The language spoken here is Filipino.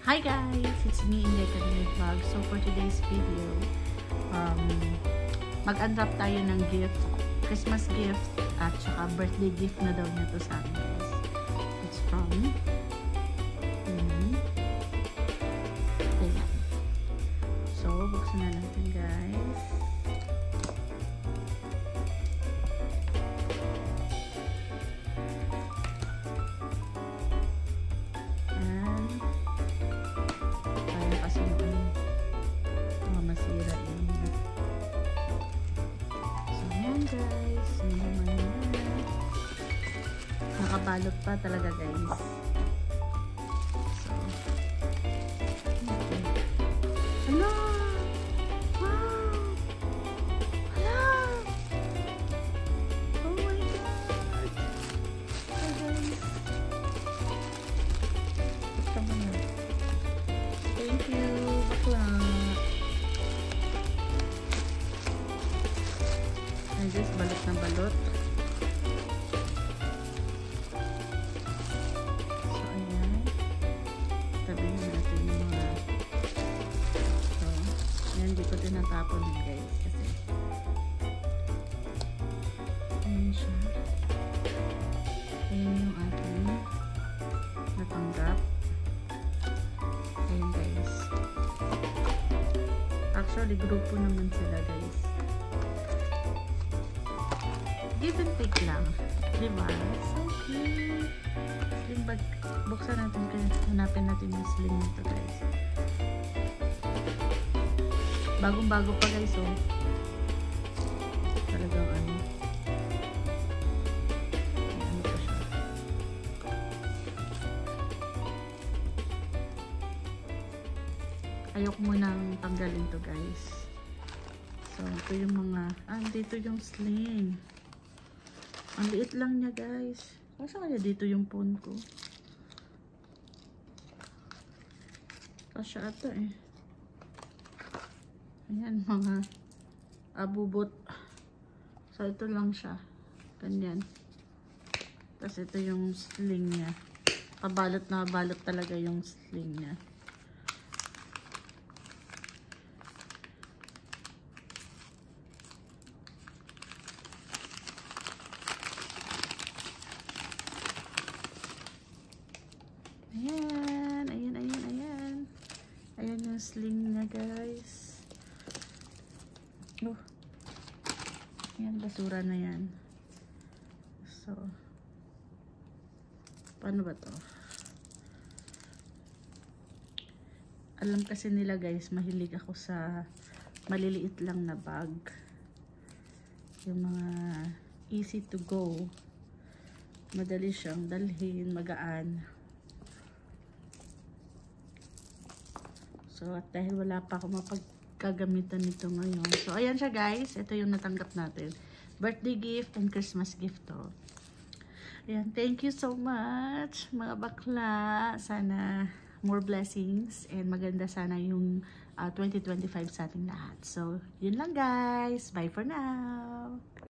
Hi guys! It's me, Inday Academy Vlog. So for today's video, mag-unwrap tayo ng gift, Christmas gift, at saka birthday gift na daw niya to sa akin guys. It's from Ayan. So, buksan na natin guys. Guys, nakabalot pa talaga guys. So, okay. Hello! Wow! Hello! Oh my god! So guys, tama na. Thank you, bakla. Ay guys, balot na balot. So ayan, tabihin natin yung mga so, ayan, di ko tinatapon guys kasi ayan siya. Ayan yung ating natanggap. Ayan guys, actually grupo naman sila guys. Give and take lang. Diba? So cute. Sling bag. Buksan natin kaya hanapin natin yung sling nito guys. Bagong-bago pa guys oh. Talagang ano. Ano pa siya. Ayoko munang tanggalin to guys. So ito yung mga dito yung sling. Ang liit lang niya guys. Kasi kaya dito yung phone ko. Kasya ata eh. Ayan mga abubot. So ito lang siya. Ganyan. Tapos ito yung sling niya. Kabalot na balot talaga yung sling niya. Ayan, ayan, ayan, ayan. Ayan yung sling niya guys. Oh. Ayan, basura na yan. So, paano ba to? Alam kasi nila guys, mahilig ako sa maliliit lang na bag. Yung mga easy to go. Madali siyang dalhin, magaan. So, at dahil wala pa ako mapagkagamitan nito ngayon. So, ayan siya guys. Ito yung natanggap natin. Birthday gift and Christmas gift to. Ayan, thank you so much mga bakla. Sana more blessings and maganda sana yung 2025 sa ating lahat. So, yun lang guys. Bye for now.